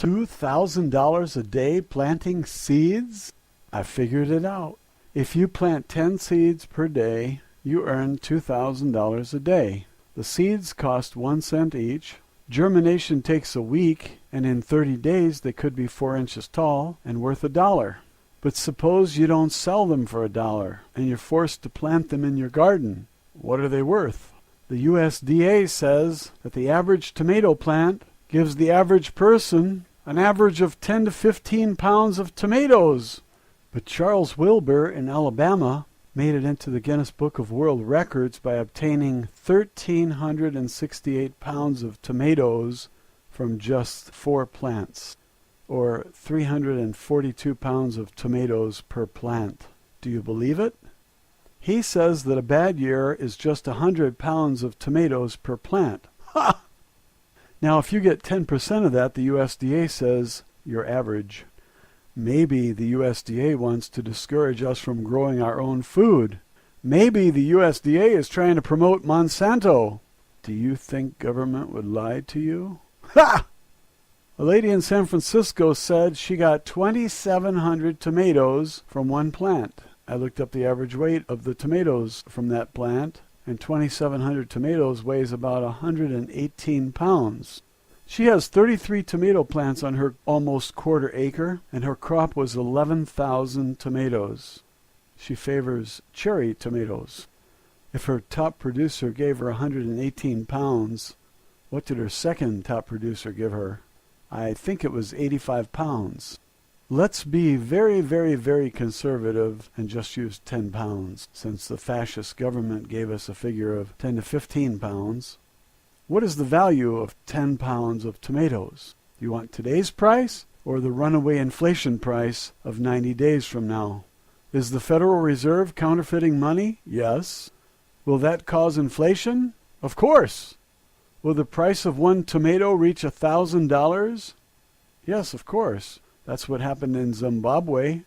$2,000 a day planting seeds? I figured it out. If you plant 10 seeds per day, you earn $2,000 a day. The seeds cost 1 cent each. Germination takes a week, and in 30 days they could be 4 inches tall and worth $1. But suppose you don't sell them for $1, and you're forced to plant them in your garden. What are they worth? The USDA says that the average tomato plant gives the average person an average of 10 to 15 pounds of tomatoes. But Charles Wilbur in Alabama made it into the Guinness Book of World Records by obtaining 1,368 pounds of tomatoes from just 4 plants, or 342 pounds of tomatoes per plant. Do you believe it? He says that a bad year is just 100 pounds of tomatoes per plant. Ha! Now, if you get 10% of that, the USDA says you're average. Maybe the USDA wants to discourage us from growing our own food. Maybe the USDA is trying to promote Monsanto. Do you think government would lie to you? Ha! A lady in San Francisco said she got 2,700 tomatoes from one plant. I looked up the average weight of the tomatoes from that plant, and 2,700 tomatoes weighs about 118 pounds. She has 33 tomato plants on her almost quarter acre, and her crop was 11,000 tomatoes. She favors cherry tomatoes. If her top producer gave her 118 pounds, what did her second top producer give her? I think it was 85 pounds. Let's be very, very, very conservative and just use 10 pounds, since the fascist government gave us a figure of 10 to 15 pounds. What is the value of 10 pounds of tomatoes? Do you want today's price or the runaway inflation price of 90 days from now? Is the Federal Reserve counterfeiting money? Yes. Will that cause inflation? Of course. Will the price of one tomato reach $1,000? Yes, of course. That's what happened in Zimbabwe.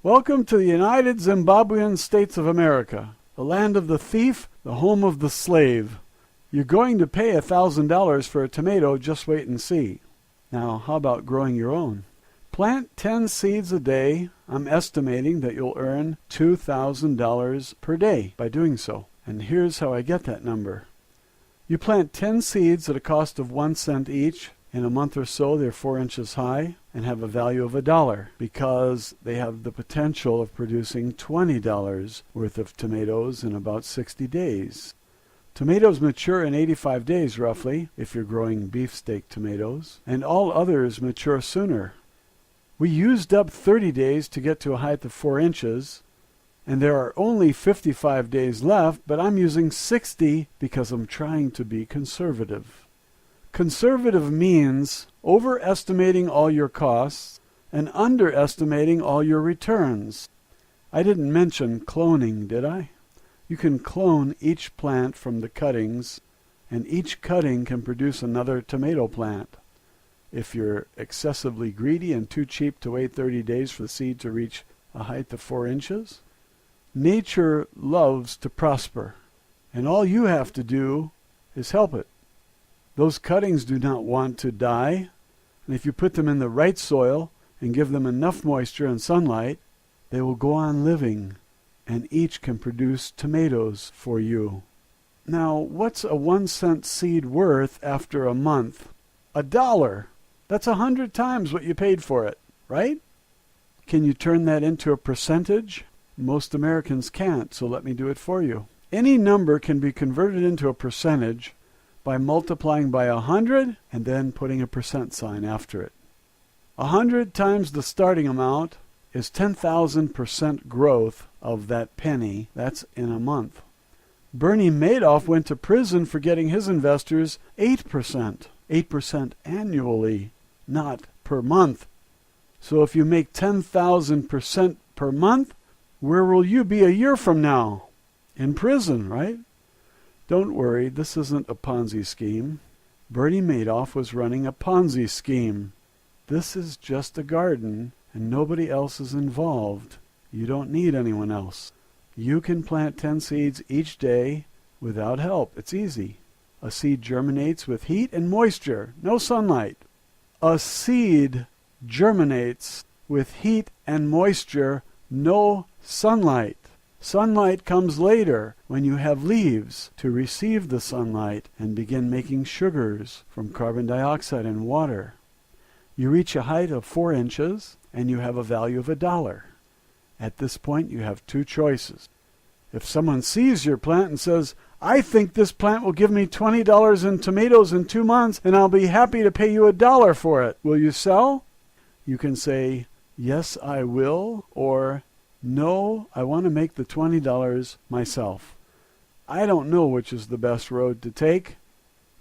Welcome to the United Zimbabwean States of America, the land of the thief, the home of the slave. You're going to pay $1,000 for a tomato, just wait and see. Now, how about growing your own? Plant 10 seeds a day. I'm estimating that you'll earn $2,000 per day by doing so. And here's how I get that number. You plant 10 seeds at a cost of 1 cent each. In a month or so, they're 4 inches high and have a value of $1 because they have the potential of producing $20 worth of tomatoes in about 60 days. Tomatoes mature in 85 days roughly, if you're growing beefsteak tomatoes, and all others mature sooner. We used up 30 days to get to a height of 4 inches, and there are only 55 days left, but I'm using 60 because I'm trying to be conservative. Conservative means overestimating all your costs and underestimating all your returns. I didn't mention cloning, did I? You can clone each plant from the cuttings, and each cutting can produce another tomato plant. If you're excessively greedy and too cheap to wait 30 days for the seed to reach a height of 4 inches, nature loves to prosper, and all you have to do is help it. Those cuttings do not want to die, and if you put them in the right soil and give them enough moisture and sunlight, they will go on living, and each can produce tomatoes for you. Now, what's a 1 cent seed worth after a month? $1. That's 100 times what you paid for it, right? Can you turn that into a percentage? Most Americans can't, so let me do it for you. Any number can be converted into a percentage by multiplying by 100 and then putting a percent sign after it. 100 times the starting amount is 10,000% growth of that penny. That's in a month. Bernie Madoff went to prison for getting his investors 8%. 8% annually, not per month. So if you make 10,000% per month, where will you be a year from now? In prison, right? Don't worry, this isn't a Ponzi scheme. Bernie Madoff was running a Ponzi scheme. This is just a garden, and nobody else is involved. You don't need anyone else. You can plant 10 seeds each day without help. It's easy. A seed germinates with heat and moisture, no sunlight. A seed germinates with heat and moisture, no sunlight. Sunlight comes later when you have leaves to receive the sunlight and begin making sugars from carbon dioxide and water. You reach a height of 4 inches and you have a value of $1. At this point you have 2 choices. If someone sees your plant and says, "I think this plant will give me $20 in tomatoes in 2 months and I'll be happy to pay you $1 for it. Will you sell?" You can say, "Yes, I will," or "No, I want to make the $20 myself." I don't know which is the best road to take.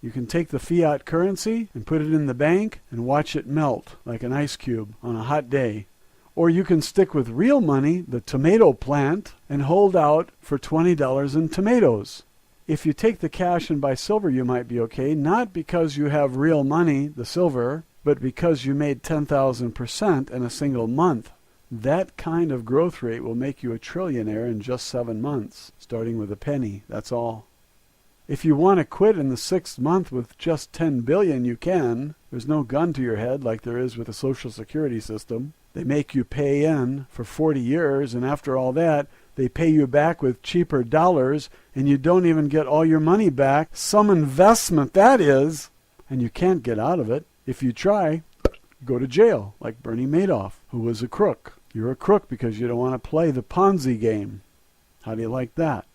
You can take the fiat currency and put it in the bank and watch it melt like an ice cube on a hot day. Or you can stick with real money, the tomato plant, and hold out for $20 in tomatoes. If you take the cash and buy silver, you might be okay, not because you have real money, the silver, but because you made 10,000% in a single month. That kind of growth rate will make you a trillionaire in just 7 months, starting with a penny, that's all. If you want to quit in the 6th month with just 10 billion, you can. There's no gun to your head like there is with the Social Security system. They make you pay in for 40 years, and after all that, they pay you back with cheaper dollars, and you don't even get all your money back. Some investment, that is, and you can't get out of it. If you try, go to jail, like Bernie Madoff, who was a crook. You're a crook because you don't want to play the Ponzi game. How do you like that?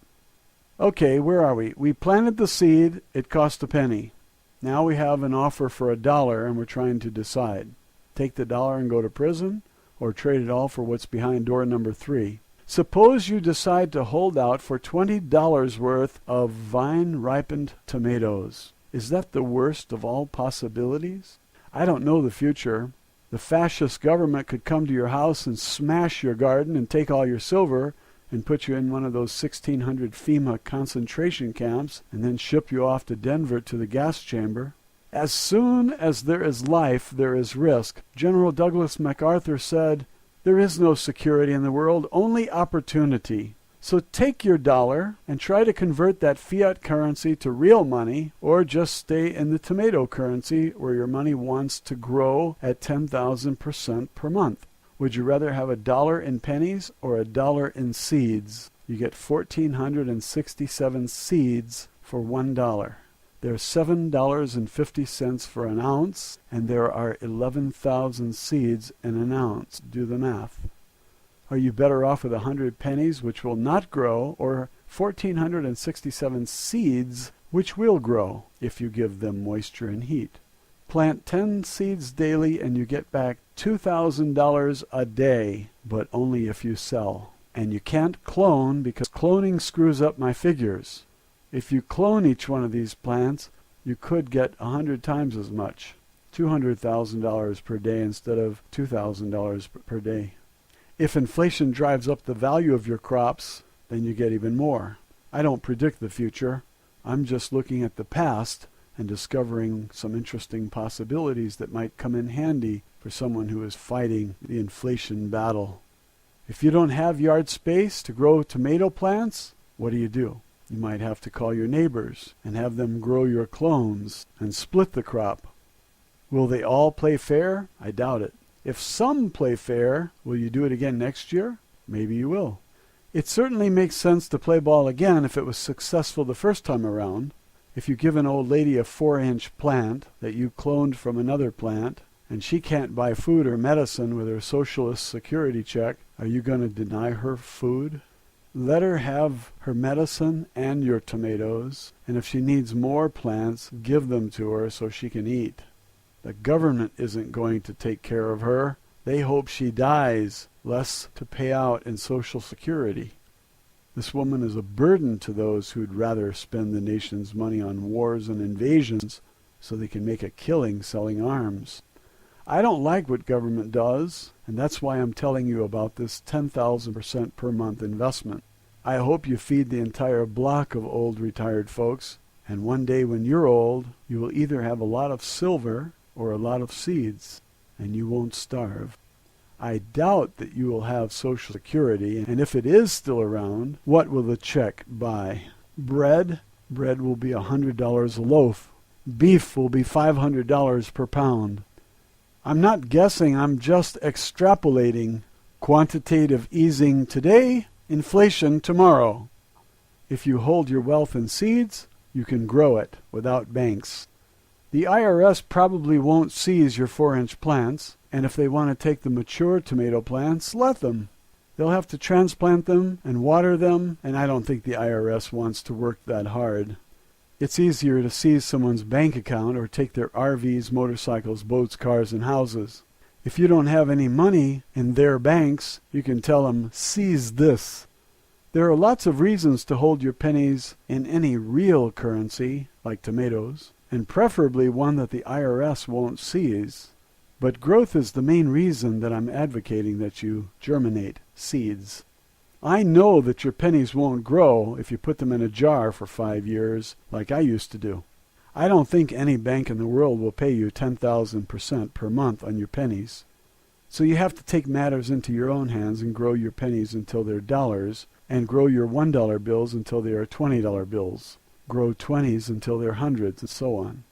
Okay, where are we? We planted the seed. It cost a penny. Now we have an offer for $1, and we're trying to decide. Take the $1 and go to prison, or trade it all for what's behind door number 3. Suppose you decide to hold out for $20 worth of vine-ripened tomatoes. Is that the worst of all possibilities? I don't know the future. The fascist government could come to your house and smash your garden and take all your silver and put you in one of those 1,600 FEMA concentration camps and then ship you off to Denver to the gas chamber. As soon as there is life, there is risk. General Douglas MacArthur said, "There is no security in the world, only opportunity." So take your $1 and try to convert that fiat currency to real money, or just stay in the tomato currency where your money wants to grow at 10,000% per month. Would you rather have $1 in pennies or $1 in seeds? You get 1,467 seeds for $1. There's $7.50 for an ounce, and there are 11,000 seeds in an ounce. Do the math. Are you better off with 100 pennies, which will not grow, or 1,467 seeds, which will grow if you give them moisture and heat? Plant 10 seeds daily and you get back $2,000 a day, but only if you sell. And you can't clone because cloning screws up my figures. If you clone each one of these plants, you could get 100 times as much, $200,000 per day instead of $2,000 per day. If inflation drives up the value of your crops, then you get even more. I don't predict the future. I'm just looking at the past and discovering some interesting possibilities that might come in handy for someone who is fighting the inflation battle. If you don't have yard space to grow tomato plants, what do? You might have to call your neighbors and have them grow your clones and split the crop. Will they all play fair? I doubt it. If some play fair, will you do it again next year? Maybe you will. It certainly makes sense to play ball again if it was successful the first time around. If you give an old lady a 4-inch plant that you cloned from another plant, and she can't buy food or medicine with her socialist security check, are you going to deny her food? Let her have her medicine and your tomatoes, and if she needs more plants, give them to her so she can eat. The government isn't going to take care of her. They hope she dies, less to pay out in Social Security. This woman is a burden to those who'd rather spend the nation's money on wars and invasions so they can make a killing selling arms. I don't like what government does, and that's why I'm telling you about this 10,000% per month investment. I hope you feed the entire block of old retired folks, and one day when you're old, you will either have a lot of silver or a lot of seeds, and you won't starve. I doubt that you will have Social Security, and if it is still around, what will the check buy? Bread? Bread will be $100 a loaf. Beef will be $500 per pound. I'm not guessing, I'm just extrapolating. Quantitative easing today, inflation tomorrow. If you hold your wealth in seeds, you can grow it without banks. The IRS probably won't seize your 4-inch plants, and if they want to take the mature tomato plants, let them. They'll have to transplant them and water them, and I don't think the IRS wants to work that hard. It's easier to seize someone's bank account or take their RVs, motorcycles, boats, cars, and houses. If you don't have any money in their banks, you can tell them, seize this. There are lots of reasons to hold your pennies in any real currency, like tomatoes, and preferably one that the IRS won't seize. But growth is the main reason that I'm advocating that you germinate seeds. I know that your pennies won't grow if you put them in a jar for 5 years, like I used to do. I don't think any bank in the world will pay you 10,000% per month on your pennies. So you have to take matters into your own hands and grow your pennies until they're dollars, and grow your $1 bills until they are $20 bills. Grow 20s until they're hundreds, and so on.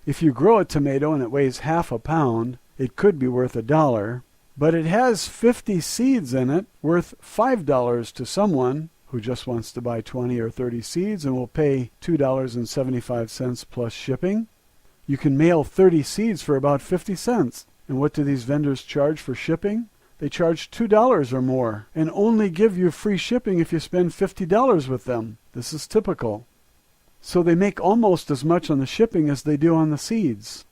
If you grow a tomato and it weighs half a pound, it could be worth $1, but it has 50 seeds in it worth $5 to someone who just wants to buy 20 or 30 seeds and will pay $2.75 plus shipping. You can mail 30 seeds for about 50 cents. And what do these vendors charge for shipping? They charge $2 or more and only give you free shipping if you spend $50 with them. This is typical. So they make almost as much on the shipping as they do on the seeds.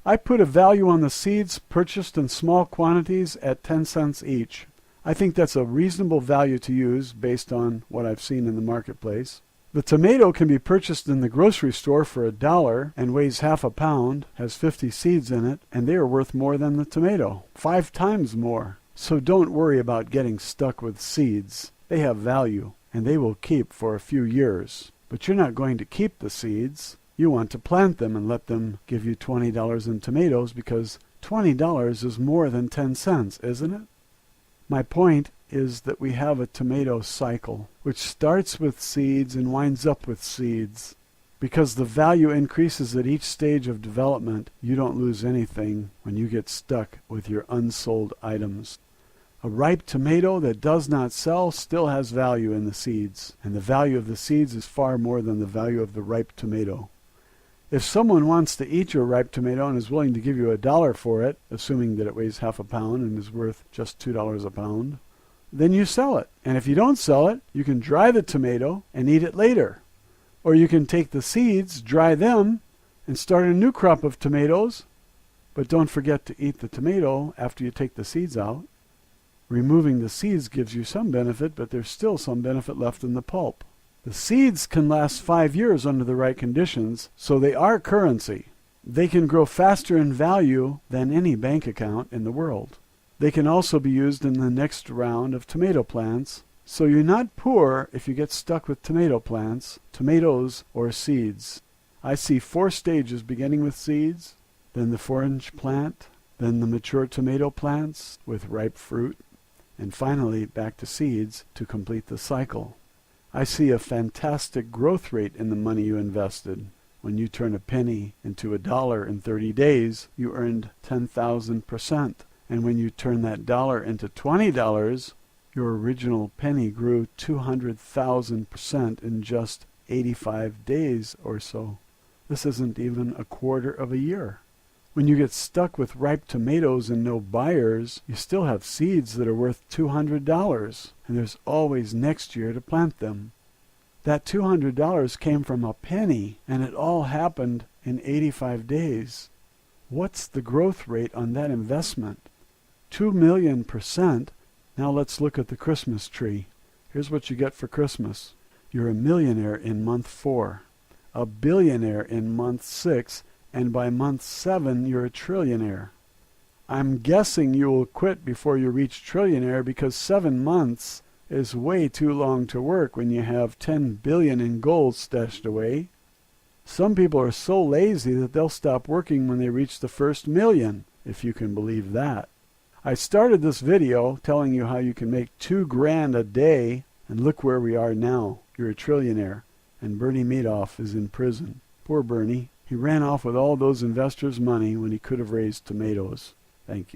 I put a value on the seeds purchased in small quantities at 10 cents each. I think that's a reasonable value to use based on what I've seen in the marketplace. The tomato can be purchased in the grocery store for $1 and weighs half a pound, has 50 seeds in it, and they are worth more than the tomato, 5 times more. So don't worry about getting stuck with seeds. They have value, and they will keep for a few years. But you're not going to keep the seeds. You want to plant them and let them give you $20 in tomatoes because $20 is more than 10 cents, isn't it? My point is that we have a tomato cycle, which starts with seeds and winds up with seeds. Because the value increases at each stage of development, you don't lose anything when you get stuck with your unsold items. A ripe tomato that does not sell still has value in the seeds, and the value of the seeds is far more than the value of the ripe tomato. If someone wants to eat your ripe tomato and is willing to give you $1 for it, assuming that it weighs half a pound and is worth just $2 a pound, then you sell it. And if you don't sell it, you can dry the tomato and eat it later. Or you can take the seeds, dry them, and start a new crop of tomatoes. But don't forget to eat the tomato after you take the seeds out. Removing the seeds gives you some benefit, but there's still some benefit left in the pulp. The seeds can last 5 years under the right conditions, so they are currency. They can grow faster in value than any bank account in the world. They can also be used in the next round of tomato plants, so you're not poor if you get stuck with tomato plants, tomatoes, or seeds. I see 4 stages beginning with seeds, then the 4-inch plant, then the mature tomato plants with ripe fruit, and finally back to seeds to complete the cycle. I see a fantastic growth rate in the money you invested. When you turn a penny into $1 in 30 days, you earned 10,000%. And when you turn that dollar into $20, your original penny grew 200,000% in just 85 days or so. This isn't even a quarter of a year. When you get stuck with ripe tomatoes and no buyers, you still have seeds that are worth $200, and there's always next year to plant them. That $200 came from a penny, and it all happened in 85 days. What's the growth rate on that investment? 2,000,000%. Now let's look at the Christmas tree. Here's what you get for Christmas. You're a millionaire in month 4, a billionaire in month 6, and by month 7 you're a trillionaire. I'm guessing you will quit before you reach trillionaire because 7 months is way too long to work when you have 10 billion in gold stashed away. Some people are so lazy that they'll stop working when they reach the first million, if you can believe that. I started this video telling you how you can make $2,000 a day, and look where we are now. You're a trillionaire, and Bernie Madoff is in prison. Poor Bernie. He ran off with all those investors' money when he could have raised tomatoes. Thank you.